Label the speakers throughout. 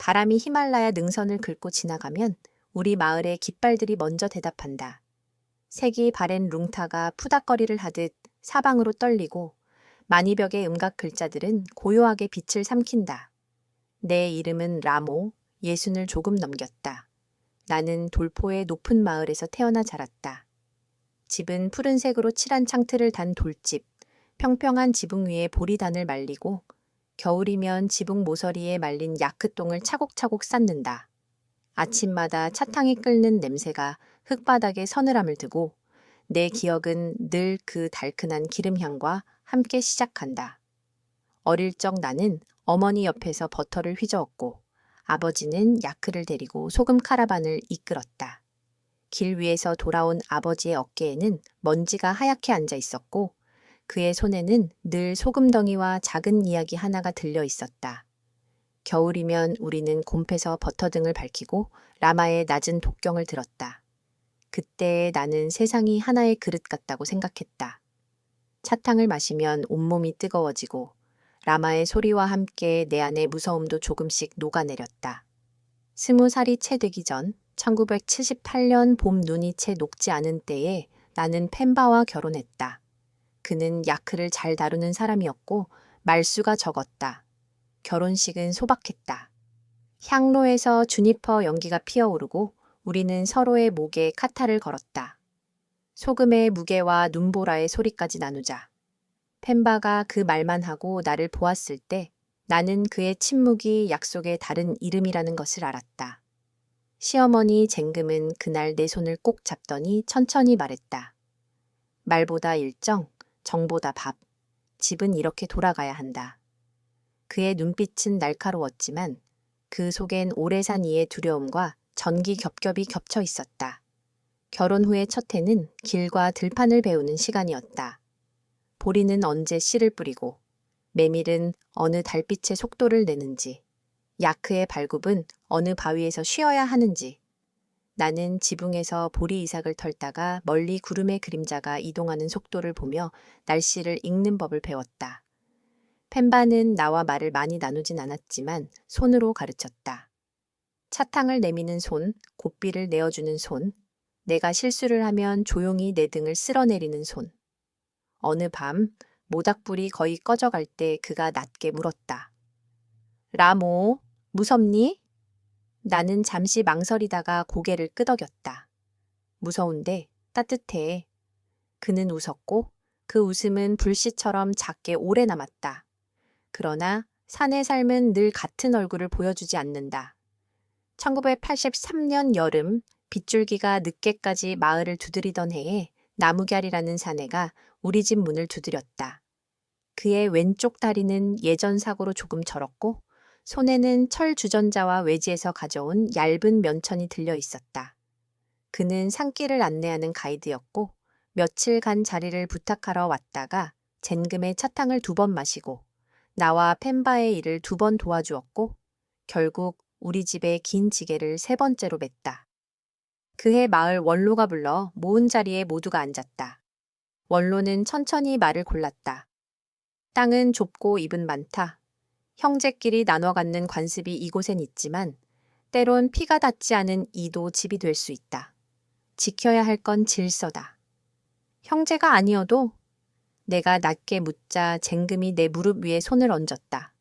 Speaker 1: 바람이 히말라야 능선을 긁고 지나가면 우리 마을의 깃발들이 먼저 대답한다. 색이 바랜 룽타가 푸닥거리를 하듯 사방으로 떨리고 마니벽의 음각 글자들은 고요하게 빛을 삼킨다. 내 이름은 라모, 60을 조금 넘겼다. 나는 돌포의 높은 마을에서 태어나 자랐다. 집은 푸른색으로 칠한 창틀을 단 돌집, 평평한 지붕 위에 보리단을 말리고 겨울이면 지붕 모서리에 말린 야크똥을 차곡차곡 쌓는다. 아침마다 차탕이 끓는 냄새가 흙바닥에 서늘함을 두고 내 기억은 늘 그 달큰한 기름향과 함께 시작한다. 어릴 적 나는 어머니 옆에서 버터를 휘저었고 아버지는 야크를 데리고 소금 카라반을 이끌었다. 길 위에서 돌아온 아버지의 어깨에는 먼지가 하얗게 앉아 있었고 그의 손에는 늘 소금덩이와 작은 이야기 하나가 들려 있었다. 겨울이면 우리는 곰패서 버터등을 밝히고 라마의 낮은 독경을 들었다. 그때 나는 세상이 하나의 그릇 같다고 생각했다. 차탕을 마시면 온몸이 뜨거워지고 라마의 소리와 함께 내 안의 무서움도 조금씩 녹아내렸다. 20살이 채 되기 전 1978년 봄 눈이 채 녹지 않은 때에 나는 펜바와 결혼했다. 그는 야크를 잘 다루는 사람이었고 말수가 적었다. 결혼식은 소박했다. 향로에서 주니퍼 연기가 피어오르고 우리는 서로의 목에 카타를 걸었다. 소금의 무게와 눈보라의 소리까지 나누자. 펜바가 그 말만 하고 나를 보았을 때 나는 그의 침묵이 약속의 다른 이름이라는 것을 알았다. 시어머니 쟁금은 그날 내 손을 꼭 잡더니 천천히 말했다. 말보다 일정, 정보다 밥. 집은 이렇게 돌아가야 한다. 그의 눈빛은 날카로웠지만 그 속엔 오래 산 이의 두려움과 전기 겹겹이 겹쳐 있었다. 결혼 후의 첫 해는 길과 들판을 배우는 시간이었다. 보리는 언제 씨를 뿌리고 메밀은 어느 달빛의 속도를 내는지 야크의 발굽은 어느 바위에서 쉬어야 하는지 나는 지붕에서 보리 이삭을 털다가 멀리 구름의 그림자가 이동하는 속도를 보며 날씨를 읽는 법을 배웠다. 펜바는 나와 말을 많이 나누진 않았지만 손으로 가르쳤다. 차탕을 내미는 손, 고삐를 내어주는 손, 내가 실수를 하면 조용히 내 등을 쓸어내리는 손. 어느 밤 모닥불이 거의 꺼져갈 때 그가 낮게 물었다. 라모, 무섭니? 나는 잠시 망설이다가 고개를 끄덕였다. 무서운데 따뜻해. 그는 웃었고 그 웃음은 불씨처럼 작게 오래 남았다. 그러나 산의 삶은 늘 같은 얼굴을 보여주지 않는다. 1983년 여름 빗줄기가 늦게까지 마을을 두드리던 해에 나무갸리라는 사내가 우리 집 문을 두드렸다. 그의 왼쪽 다리는 예전 사고로 조금 절었고 손에는 철 주전자와 외지에서 가져온 얇은 면천이 들려 있었다. 그는 산길을 안내하는 가이드였고 며칠간 자리를 부탁하러 왔다가 젠금의 차탕을 2번 마시고 나와 펜바의 일을 2번 도와주었고 결국 우리 집에 긴 지게를 3번째로 맸다. 그해 마을 원로가 불러 모은 자리에 모두가 앉았다. 원로는 천천히 말을 골랐다. 땅은 좁고 입은 많다. 형제끼리 나눠 갖는 관습이 이곳엔 있지만 때론 피가 닿지 않은 이도 집이 될 수 있다. 지켜야 할 건 질서다. 형제가 아니어도 내가 낮게 묻자 쟁금이 내 무릎 위에 손을 얹었다.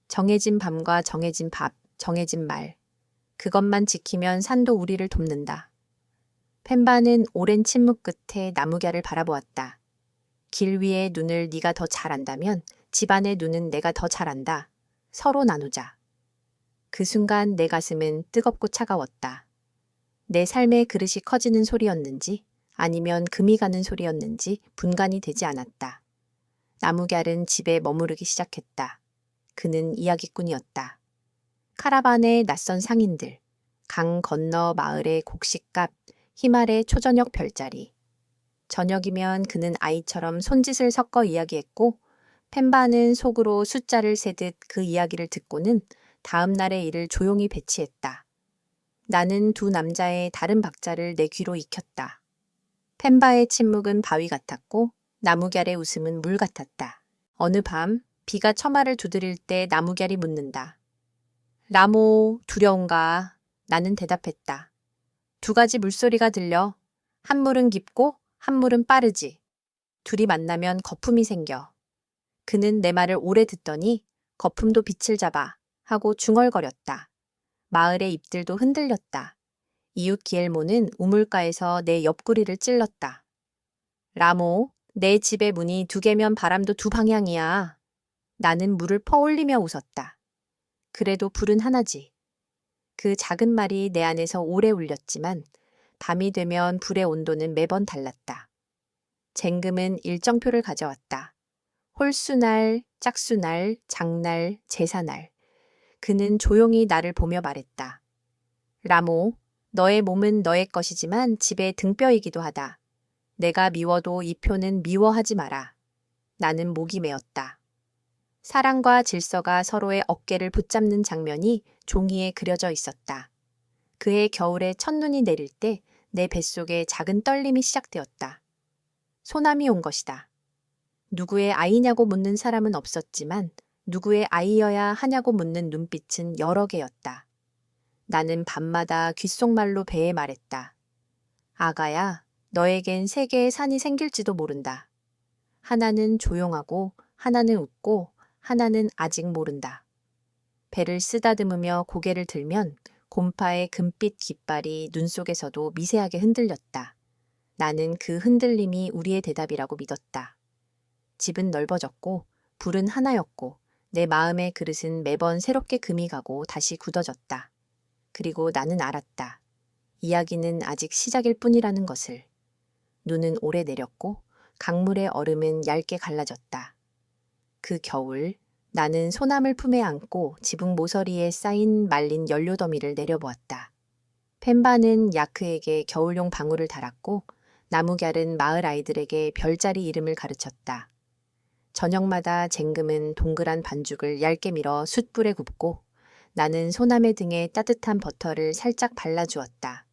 Speaker 1: 정해진 밤과 정해진 밥, 정해진 말. 그것만 지키면 산도 우리를 돕는다. 펜바는 오랜 침묵 끝에 나무갸를 바라보았다. 길 위의 눈을 네가 더 잘 안다면 집안의 눈은 내가 더 잘 안다. 서로 나누자. 그 순간 내 가슴은 뜨겁고 차가웠다. 내 삶의 그릇이 커지는 소리였는지 아니면 금이 가는 소리였는지 분간이 되지 않았다. 나무갸는 집에 머무르기 시작했다. 그는 이야기꾼이었다. 카라반의 낯선 상인들, 강 건너 마을의 곡식값, 희말의 초저녁 별자리. 저녁이면 그는 아이처럼 손짓을 섞어 이야기했고 펜바는 속으로 숫자를 세듯 그 이야기를 듣고는 다음 날의 일을 조용히 배치했다. 나는 두 남자의 다른 박자를 내 귀로 익혔다. 펜바의 침묵은 바위 같았고 나무갸의 웃음은 물 같았다. 어느 밤 비가 처마를 두드릴 때 나무갸이 묻는다. 라모, 두려운가? 나는 대답했다. 두 가지 물소리가 들려. 한 물은 깊고 한 물은 빠르지. 둘이 만나면 거품이 생겨. 그는 내 말을 오래 듣더니 거품도 빛을 잡아 하고 중얼거렸다. 마을의 잎들도 흔들렸다. 이웃 기엘모는 우물가에서 내 옆구리를 찔렀다. 라모, 내 집의 문이 두 개면 바람도 두 방향이야. 나는 물을 퍼올리며 웃었다. 그래도 불은 하나지. 그 작은 말이 내 안에서 오래 울렸지만 밤이 되면 불의 온도는 매번 달랐다. 쟁금은 일정표를 가져왔다. 홀수날, 짝수날, 장날, 제사날. 그는 조용히 나를 보며 말했다. 라모, 너의 몸은 너의 것이지만 집의 등뼈이기도 하다. 내가 미워도 이 표는 미워하지 마라. 나는 목이 메었다. 사랑과 질서가 서로의 어깨를 붙잡는 장면이 종이에 그려져 있었다. 그해 겨울에 첫눈이 내릴 때 내 뱃속에 작은 떨림이 시작되었다. 소남이 온 것이다. 누구의 아이냐고 묻는 사람은 없었지만 누구의 아이여야 하냐고 묻는 눈빛은 여러 개였다. 나는 밤마다 귓속말로 배에 말했다. 아가야, 너에겐 세 개의 산이 생길지도 모른다. 하나는 조용하고 하나는 웃고 하나는 아직 모른다. 배를 쓰다듬으며 고개를 들면 곰파의 금빛 깃발이 눈 속에서도 미세하게 흔들렸다. 나는 그 흔들림이 우리의 대답이라고 믿었다. 집은 넓어졌고 불은 하나였고 내 마음의 그릇은 매번 새롭게 금이 가고 다시 굳어졌다. 그리고 나는 알았다. 이야기는 아직 시작일 뿐이라는 것을. 눈은 오래 내렸고 강물의 얼음은 얇게 갈라졌다. 그 겨울 나는 소남을 품에 안고 지붕 모서리에 쌓인 말린 연료 더미를 내려보았다. 펜바는 야크에게 겨울용 방울을 달았고 나무걀은 마을 아이들에게 별자리 이름을 가르쳤다. 저녁마다 쟁금은 동그란 반죽을 얇게 밀어 숯불에 굽고 나는 소남의 등에 따뜻한 버터를 살짝 발라주었다.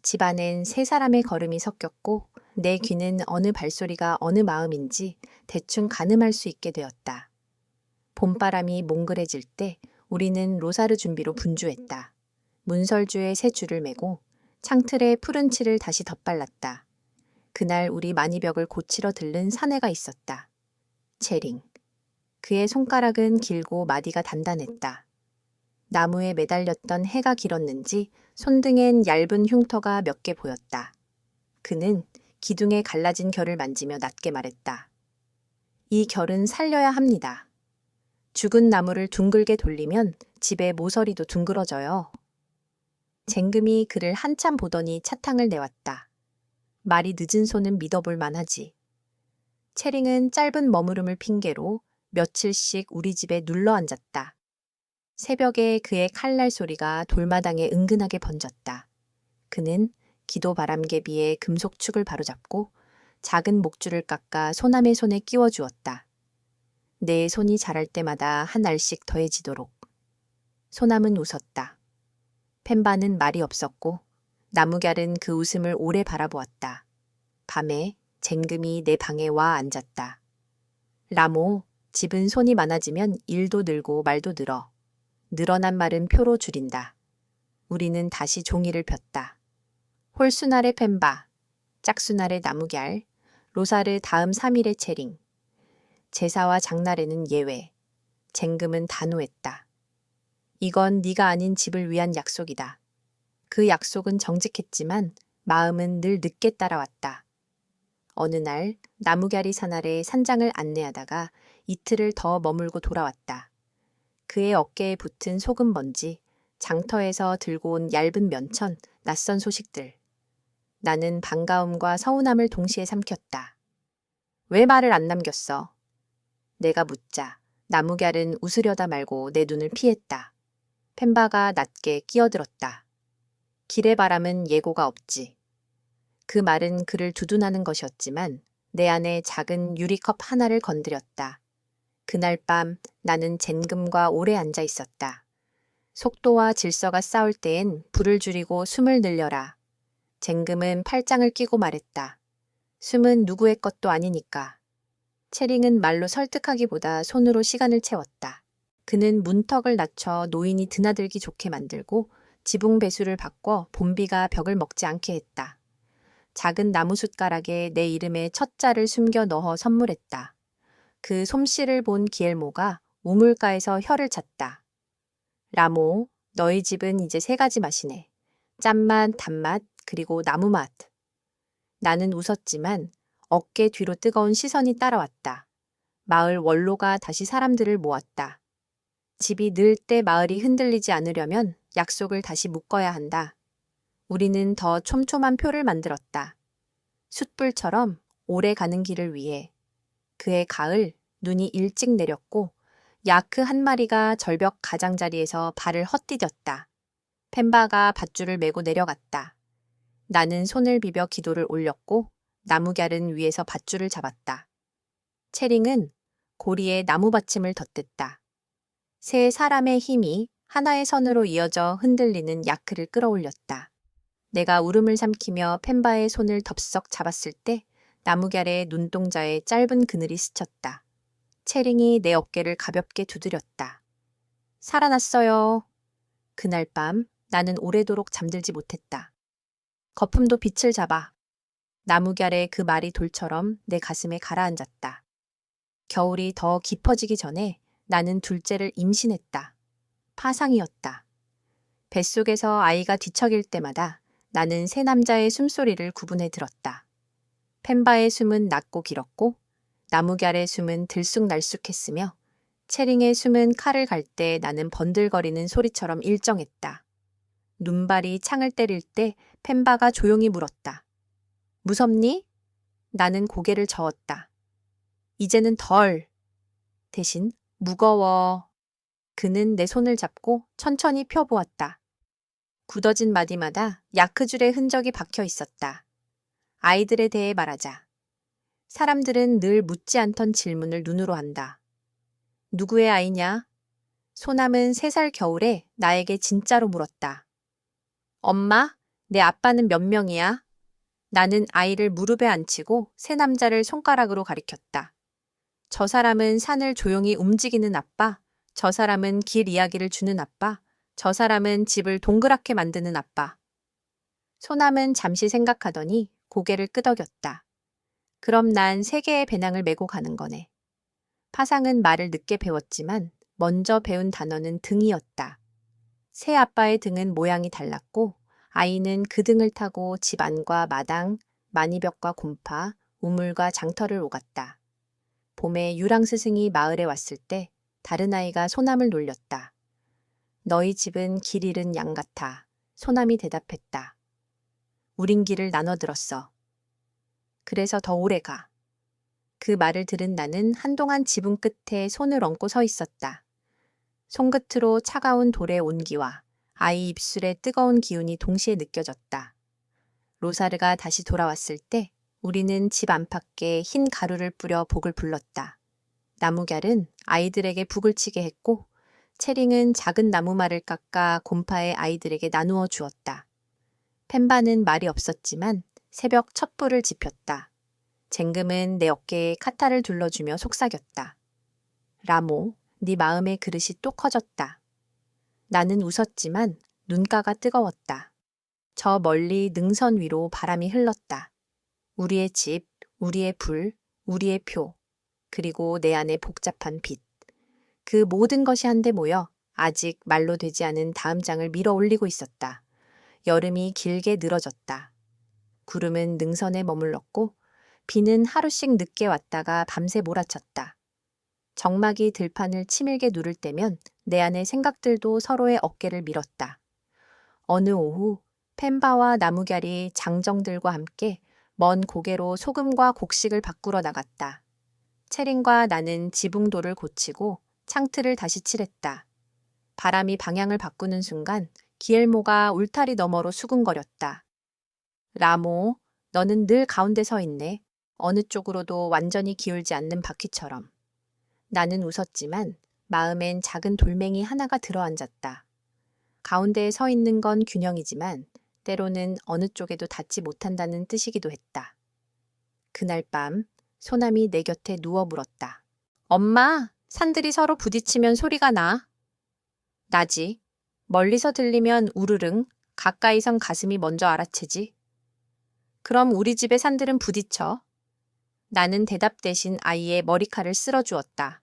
Speaker 1: 집안엔 세 사람의 걸음이 섞였고 내 귀는 어느 발소리가 어느 마음인지 대충 가늠할 수 있게 되었다. 봄바람이 몽글해질 때 우리는 로사르 준비로 분주했다. 문설주에 새 줄을 매고 창틀에 푸른 칠을 다시 덧발랐다. 그날 우리 마니벽을 고치러 들른 사내가 있었다. 체링. 그의 손가락은 길고 마디가 단단했다. 나무에 매달렸던 해가 길었는지 손등엔 얇은 흉터가 몇 개 보였다. 그는 기둥에 갈라진 결을 만지며 낮게 말했다. 이 결은 살려야 합니다. 죽은 나무를 둥글게 돌리면 집의 모서리도 둥그러져요. 쟁금이 그를 한참 보더니 차탕을 내왔다. 말이 늦은 손은 믿어볼 만하지. 체링은 짧은 머무름을 핑계로 며칠씩 우리 집에 눌러 앉았다. 새벽에 그의 칼날 소리가 돌마당에 은근하게 번졌다. 그는 기도 바람개비에 금속축을 바로잡고 작은 목줄을 깎아 소남의 손에 끼워주었다. 내 손이 자랄 때마다 한 알씩 더해지도록. 소남은 웃었다. 펜바는 말이 없었고 나무걀은 그 웃음을 오래 바라보았다. 밤에 쟁금이 내 방에 와 앉았다. 라모, 집은 손이 많아지면 일도 늘고 말도 늘어. 늘어난 말은 표로 줄인다. 우리는 다시 종이를 폈다. 홀수날의 펜바, 짝수날의 나무걀, 로사르 다음 3일의 체링. 제사와 장날에는 예외. 쟁금은 단호했다. 이건 네가 아닌 집을 위한 약속이다. 그 약속은 정직했지만 마음은 늘 늦게 따라왔다. 어느 날 나무갸리 산 아래 산장을 안내하다가 이틀을 더 머물고 돌아왔다. 그의 어깨에 붙은 소금 먼지, 장터에서 들고 온 얇은 면천, 낯선 소식들. 나는 반가움과 서운함을 동시에 삼켰다. 왜 말을 안 남겼어? 내가 묻자 나무걀은 웃으려다 말고 내 눈을 피했다. 펜바가 낮게 끼어들었다. 길의 바람은 예고가 없지. 그 말은 그를 두둔하는 것이었지만 내 안에 작은 유리컵 하나를 건드렸다. 그날 밤 나는 쟁금과 오래 앉아 있었다. 속도와 질서가 싸울 때엔 불을 줄이고 숨을 늘려라. 쟁금은 팔짱을 끼고 말했다. 숨은 누구의 것도 아니니까. 체링은 말로 설득하기보다 손으로 시간을 채웠다. 그는 문턱을 낮춰 노인이 드나들기 좋게 만들고 지붕 배수를 바꿔 봄비가 벽을 먹지 않게 했다. 작은 나무 숟가락에 내 이름의 첫 자를 숨겨 넣어 선물했다. 그 솜씨를 본 기엘모가 우물가에서 혀를 찼다. 라모, 너희 집은 이제 세 가지 맛이네. 짠맛, 단맛, 그리고 나무맛. 나는 웃었지만 어깨 뒤로 뜨거운 시선이 따라왔다. 마을 원로가 다시 사람들을 모았다. 집이 늘 때 마을이 흔들리지 않으려면 약속을 다시 묶어야 한다. 우리는 더 촘촘한 표를 만들었다. 숯불처럼 오래 가는 길을 위해. 그해 가을 눈이 일찍 내렸고 야크 한 마리가 절벽 가장자리에서 발을 헛디뎠다. 펜바가 밧줄을 메고 내려갔다. 나는 손을 비벼 기도를 올렸고 나무갸른 위에서 밧줄을 잡았다. 체링은 고리에 나무 받침을 덧댔다. 세 사람의 힘이 하나의 선으로 이어져 흔들리는 야크를 끌어올렸다. 내가 울음을 삼키며 펜바의 손을 덥석 잡았을 때 나무갸의 눈동자에 짧은 그늘이 스쳤다. 체링이 내 어깨를 가볍게 두드렸다. 살아났어요. 그날 밤 나는 오래도록 잠들지 못했다. 거품도 빛을 잡아. 나무갸의 그 말이 돌처럼 내 가슴에 가라앉았다. 겨울이 더 깊어지기 전에 나는 둘째를 임신했다. 파상이었다. 뱃속에서 아이가 뒤척일 때마다 나는 새 남자의 숨소리를 구분해 들었다. 펜바의 숨은 낮고 길었고 나무갸의 숨은 들쑥날쑥했으며 체링의 숨은 칼을 갈 때 나는 번들거리는 소리처럼 일정했다. 눈발이 창을 때릴 때 펜바가 조용히 물었다. 무섭니? 나는 고개를 저었다. 이제는 덜. 대신 무거워. 그는 내 손을 잡고 천천히 펴보았다. 굳어진 마디마다 야크줄의 흔적이 박혀 있었다. 아이들에 대해 말하자. 사람들은 늘 묻지 않던 질문을 눈으로 한다. 누구의 아이냐? 소남은 3살 겨울에 나에게 진짜로 물었다. 엄마, 내 아빠는 몇 명이야? 나는 아이를 무릎에 앉히고 새 남자를 손가락으로 가리켰다. 저 사람은 산을 조용히 움직이는 아빠, 저 사람은 길 이야기를 주는 아빠, 저 사람은 집을 동그랗게 만드는 아빠. 소남은 잠시 생각하더니 고개를 끄덕였다. 그럼 난 3개의 배낭을 메고 가는 거네. 파상은 말을 늦게 배웠지만 먼저 배운 단어는 등이었다. 새 아빠의 등은 모양이 달랐고 아이는 그 등을 타고 집 안과 마당, 마니벽과 곰파, 우물과 장터를 오갔다. 봄에 유랑 스승이 마을에 왔을 때 다른 아이가 소남을 놀렸다. 너희 집은 길 잃은 양 같아. 소남이 대답했다. 우린 길을 나눠 들었어. 그래서 더 오래 가. 그 말을 들은 나는 한동안 지붕 끝에 손을 얹고 서 있었다. 손끝으로 차가운 돌의 온기와 아이 입술의 뜨거운 기운이 동시에 느껴졌다. 로사르가 다시 돌아왔을 때 우리는 집 안팎에 흰 가루를 뿌려 복을 불렀다. 나무갸는 아이들에게 북을 치게 했고 체링은 작은 나무말을 깎아 곰파의 아이들에게 나누어 주었다. 펜바는 말이 없었지만 새벽 촛불을 지폈다. 쟁금은 내 어깨에 카타를 둘러주며 속삭였다. 라모, 네 마음의 그릇이 또 커졌다. 나는 웃었지만 눈가가 뜨거웠다. 저 멀리 능선 위로 바람이 흘렀다. 우리의 집, 우리의 불, 우리의 표, 그리고 내 안의 복잡한 빛. 그 모든 것이 한데 모여 아직 말로 되지 않은 다음 장을 밀어 올리고 있었다. 여름이 길게 늘어졌다. 구름은 능선에 머물렀고 비는 하루씩 늦게 왔다가 밤새 몰아쳤다. 정막이 들판을 치밀게 누를 때면 내 안의 생각들도 서로의 어깨를 밀었다. 어느 오후 펜바와 나무갸리 장정들과 함께 먼 고개로 소금과 곡식을 바꾸러 나갔다. 체린과 나는 지붕돌을 고치고 창틀을 다시 칠했다. 바람이 방향을 바꾸는 순간 기엘모가 울타리 너머로 수군거렸다. 라모, 너는 늘 가운데 서 있네. 어느 쪽으로도 완전히 기울지 않는 바퀴처럼. 나는 웃었지만 마음엔 작은 돌멩이 하나가 들어앉았다. 가운데에 서 있는 건 균형이지만 때로는 어느 쪽에도 닿지 못한다는 뜻이기도 했다. 그날 밤 소남이 내 곁에 누워 물었다. 엄마, 산들이 서로 부딪히면 소리가 나. 나지. 멀리서 들리면 우르릉, 가까이선 가슴이 먼저 알아채지. 그럼 우리 집의 산들은 부딪혀. 나는 대답 대신 아이의 머리칼을 쓸어주었다.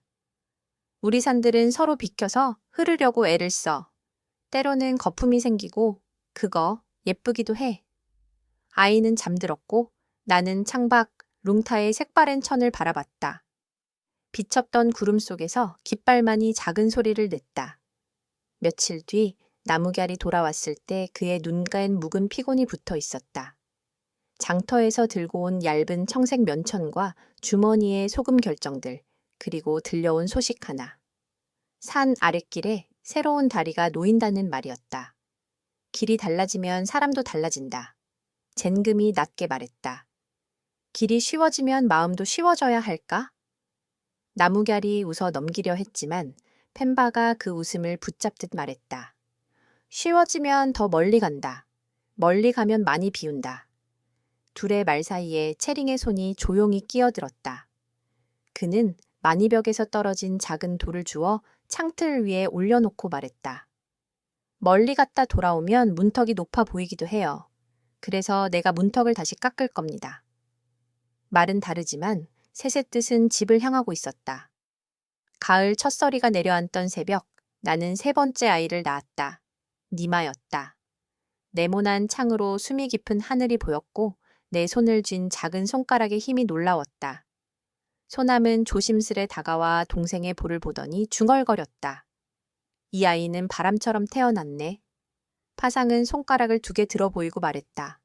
Speaker 1: 우리 산들은 서로 비켜서 흐르려고 애를 써. 때로는 거품이 생기고 그거 예쁘기도 해. 아이는 잠들었고 나는 창밖 룽타의 색바랜 천을 바라봤다. 비첩던 구름 속에서 깃발만이 작은 소리를 냈다. 며칠 뒤 나무걀이 돌아왔을 때 그의 눈가엔 묵은 피곤이 붙어 있었다. 장터에서 들고 온 얇은 청색 면천과 주머니에 소금 결정들, 그리고 들려온 소식 하나. 산 아랫길에 새로운 다리가 놓인다는 말이었다. 길이 달라지면 사람도 달라진다. 젠금이 낮게 말했다. 길이 쉬워지면 마음도 쉬워져야 할까? 나무걀이 웃어 넘기려 했지만 펜바가 그 웃음을 붙잡듯 말했다. 쉬워지면 더 멀리 간다. 멀리 가면 많이 비운다. 둘의 말 사이에 채링의 손이 조용히 끼어들었다. 그는 마니벽에서 떨어진 작은 돌을 주워 창틀 위에 올려놓고 말했다. 멀리 갔다 돌아오면 문턱이 높아 보이기도 해요. 그래서 내가 문턱을 다시 깎을 겁니다. 말은 다르지만 셋의 뜻은 집을 향하고 있었다. 가을 첫서리가 내려앉던 새벽, 나는 세 번째 아이를 낳았다. 니마였다. 네모난 창으로 숨이 깊은 하늘이 보였고 내 손을 쥔 작은 손가락의 힘이 놀라웠다. 소남은 조심스레 다가와 동생의 볼을 보더니 중얼거렸다. 이 아이는 바람처럼 태어났네. 파상은 손가락을 2개 들어 보이고 말했다.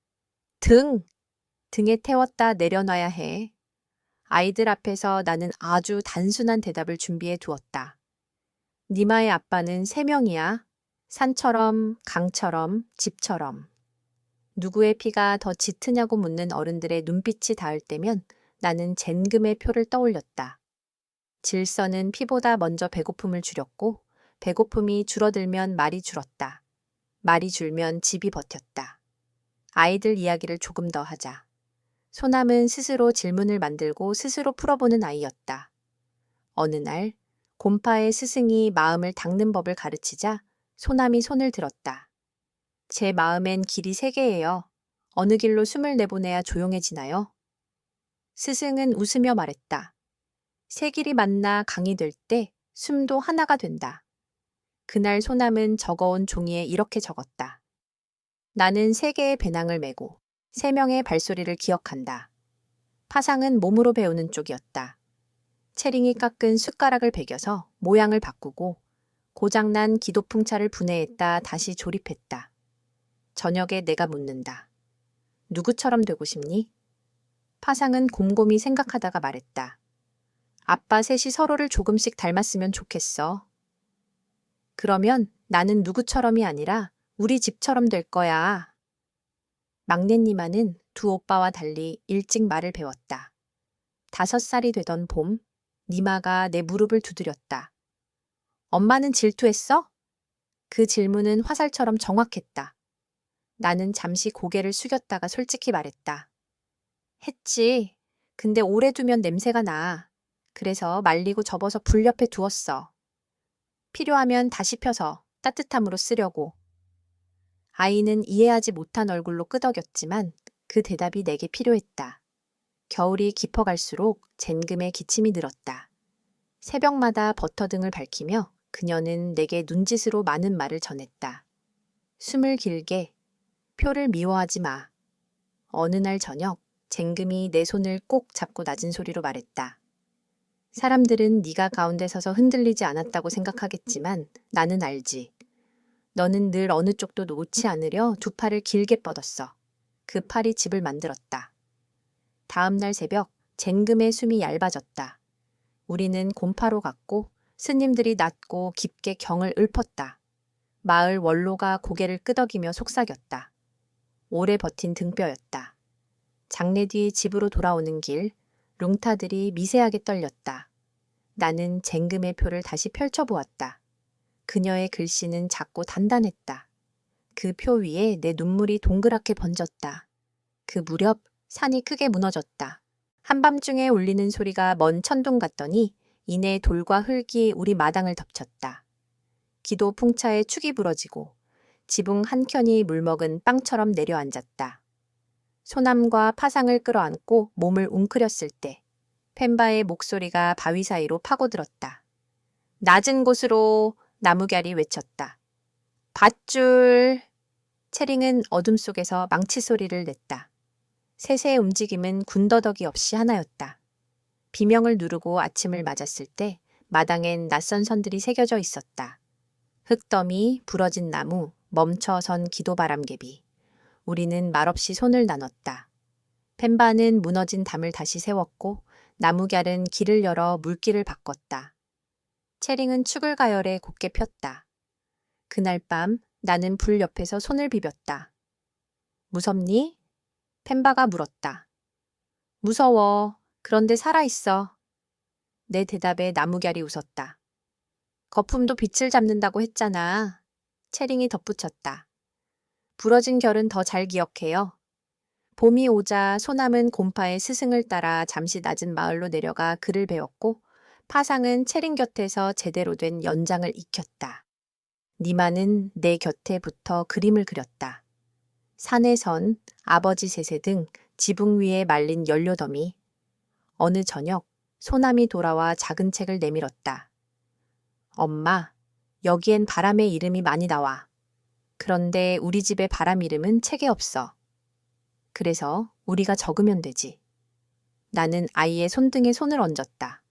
Speaker 1: 등에 태웠다 내려놔야 해. 아이들 앞에서 나는 아주 단순한 대답을 준비해 두었다. 니마의 아빠는 3명이야. 산처럼, 강처럼, 집처럼. 누구의 피가 더 짙으냐고 묻는 어른들의 눈빛이 닿을 때면 나는 젠금의 표를 떠올렸다. 질서는 피보다 먼저 배고픔을 줄였고 배고픔이 줄어들면 말이 줄었다. 말이 줄면 집이 버텼다. 아이들 이야기를 조금 더 하자. 소남은 스스로 질문을 만들고 스스로 풀어보는 아이였다. 어느 날 곰파의 스승이 마음을 닦는 법을 가르치자 소남이 손을 들었다. 제 마음엔 길이 3개예요. 어느 길로 숨을 내보내야 조용해지나요? 스승은 웃으며 말했다. 3길이 만나 강이 될 때 숨도 하나가 된다. 그날 소남은 적어온 종이에 이렇게 적었다. 나는 3개의 배낭을 메고 3명의 발소리를 기억한다. 파상은 몸으로 배우는 쪽이었다. 채링이 깎은 숟가락을 베겨서 모양을 바꾸고 고장난 기도풍차를 분해했다 다시 조립했다. 저녁에 내가 묻는다. 누구처럼 되고 싶니? 파상은 곰곰이 생각하다가 말했다. 아빠 셋이 서로를 조금씩 닮았으면 좋겠어. 그러면 나는 누구처럼이 아니라 우리 집처럼 될 거야. 막내 니마는 2 오빠와 달리 일찍 말을 배웠다. 5살이 되던 봄, 니마가 내 무릎을 두드렸다. 엄마는 질투했어? 그 질문은 화살처럼 정확했다. 나는 잠시 고개를 숙였다가 솔직히 말했다. 했지. 근데 오래 두면 냄새가 나. 그래서 말리고 접어서 불 옆에 두었어. 필요하면 다시 펴서 따뜻함으로 쓰려고. 아이는 이해하지 못한 얼굴로 끄덕였지만 그 대답이 내게 필요했다. 겨울이 깊어갈수록 젠금의 기침이 늘었다. 새벽마다 버터등을 밝히며 그녀는 내게 눈짓으로 많은 말을 전했다. 숨을 길게, 표를 미워하지 마. 어느 날 저녁 젠금이 내 손을 꼭 잡고 낮은 소리로 말했다. 사람들은 네가 가운데 서서 흔들리지 않았다고 생각하겠지만 나는 알지. 너는 늘 어느 쪽도 놓지 않으려 2 팔을 길게 뻗었어. 그 팔이 집을 만들었다. 다음 날 새벽 젠금의 숨이 얇아졌다. 우리는 곰파로 갔고 스님들이 낮고 깊게 경을 읊었다. 마을 원로가 고개를 끄덕이며 속삭였다. 오래 버틴 등뼈였다. 장례 뒤 집으로 돌아오는 길, 룽타들이 미세하게 떨렸다. 나는 젠금의 표를 다시 펼쳐보았다. 그녀의 글씨는 작고 단단했다. 그 표 위에 내 눈물이 동그랗게 번졌다. 그 무렵 산이 크게 무너졌다. 한밤중에 울리는 소리가 먼 천둥 같더니 이내 돌과 흙이 우리 마당을 덮쳤다. 기도 풍차에 축이 부러지고 지붕 한켠이 물먹은 빵처럼 내려앉았다. 소남과 파상을 끌어안고 몸을 웅크렸을 때 펜바의 목소리가 바위 사이로 파고들었다. 낮은 곳으로 나무걀이 외쳤다. 밧줄! 채링은 어둠 속에서 망치 소리를 냈다. 셋의 움직임은 군더더기 없이 하나였다. 비명을 누르고 아침을 맞았을 때 마당엔 낯선 선들이 새겨져 있었다. 흙더미, 부러진 나무, 멈춰선 기도바람개비. 우리는 말없이 손을 나눴다. 펜바는 무너진 담을 다시 세웠고 나무걀은 길을 열어 물길을 바꿨다. 채링은 축을 가열해 곧게 폈다. 그날 밤 나는 불 옆에서 손을 비볐다. 무섭니? 펜바가 물었다. 무서워. 그런데 살아있어. 내 대답에 나무걀이 웃었다. 거품도 빛을 잡는다고 했잖아. 채링이 덧붙였다. 부러진 결은 더 잘 기억해요. 봄이 오자 소남은 곰파의 스승을 따라 잠시 낮은 마을로 내려가 글을 배웠고 파상은 채링 곁에서 제대로 된 연장을 익혔다. 니마는 내 곁에 붙어 그림을 그렸다. 산의 선, 아버지 세세 등 지붕 위에 말린 연료더미. 어느 저녁 소남이 돌아와 작은 책을 내밀었다. 엄마, 여기엔 바람의 이름이 많이 나와. 그런데 우리 집의 바람 이름은 책에 없어. 그래서 우리가 적으면 되지. 나는 아이의 손등에 손을 얹었다.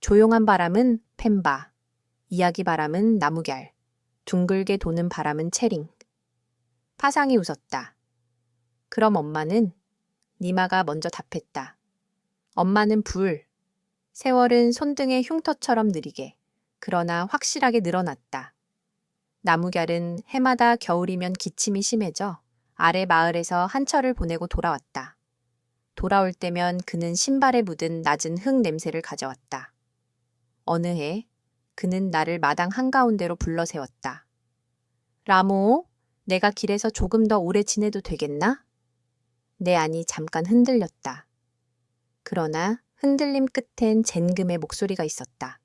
Speaker 1: 조용한 바람은 펜바, 이야기 바람은 나무걀, 둥글게 도는 바람은 채링. 파상이 웃었다. 그럼 엄마는? 니마가 먼저 답했다. 엄마는 불. 세월은 손등의 흉터처럼 느리게, 그러나 확실하게 늘어났다. 나무걀은 해마다 겨울이면 기침이 심해져 아래 마을에서 한철을 보내고 돌아왔다. 돌아올 때면 그는 신발에 묻은 낮은 흙 냄새를 가져왔다. 어느 해 그는 나를 마당 한가운데로 불러 세웠다. 라모, 내가 길에서 조금 더 오래 지내도 되겠나? 내 안이 잠깐 흔들렸다. 그러나 흔들림 끝엔 젠금의 목소리가 있었다.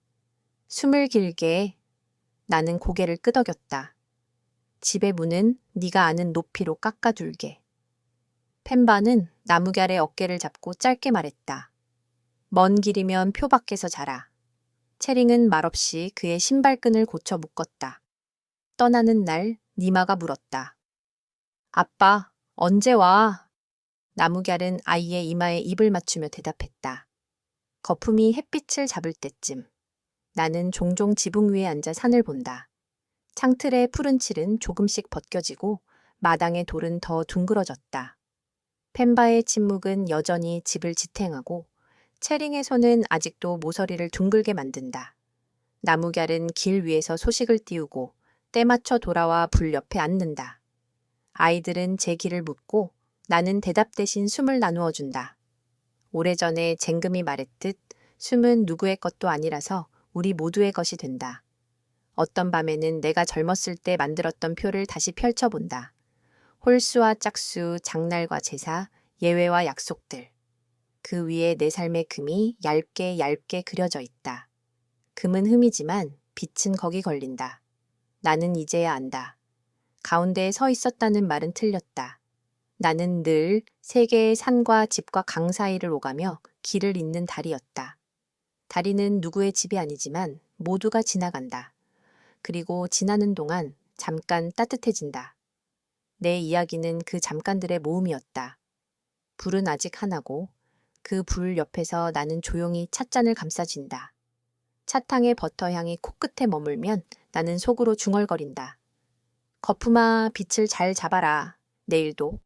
Speaker 1: 숨을 길게. 나는 고개를 끄덕였다. 집의 문은 네가 아는 높이로 깎아둘게. 펜바는 나무걀의 어깨를 잡고 짧게 말했다. 먼 길이면 표 밖에서 자라. 채링은 말없이 그의 신발끈을 고쳐 묶었다. 떠나는 날 니마가 물었다. 아빠, 언제 와? 나무걀은 아이의 이마에 입을 맞추며 대답했다. 거품이 햇빛을 잡을 때쯤. 나는 종종 지붕 위에 앉아 산을 본다. 창틀의 푸른 칠은 조금씩 벗겨지고 마당의 돌은 더 둥그러졌다. 펜바의 침묵은 여전히 집을 지탱하고 채링의 손은 아직도 모서리를 둥글게 만든다. 나무걀은 길 위에서 소식을 띄우고 때맞춰 돌아와 불 옆에 앉는다. 아이들은 제 길을 묻고 나는 대답 대신 숨을 나누어 준다. 오래전에 쟁금이 말했듯 숨은 누구의 것도 아니라서 우리 모두의 것이 된다. 어떤 밤에는 내가 젊었을 때 만들었던 표를 다시 펼쳐본다. 홀수와 짝수, 장날과 제사, 예외와 약속들. 그 위에 내 삶의 금이 얇게 얇게 그려져 있다. 금은 흠이지만 빛은 거기 걸린다. 나는 이제야 안다. 가운데에 서 있었다는 말은 틀렸다. 나는 늘 세 개의 산과 집과 강 사이를 오가며 길을 잇는 다리였다. 다리는 누구의 집이 아니지만 모두가 지나간다. 그리고 지나는 동안 잠깐 따뜻해진다. 내 이야기는 그 잠깐들의 모음이었다. 불은 아직 하나고 그 불 옆에서 나는 조용히 찻잔을 감싸진다. 차탕의 버터향이 코끝에 머물면 나는 속으로 중얼거린다. 거품아, 빛을 잘 잡아라. 내일도.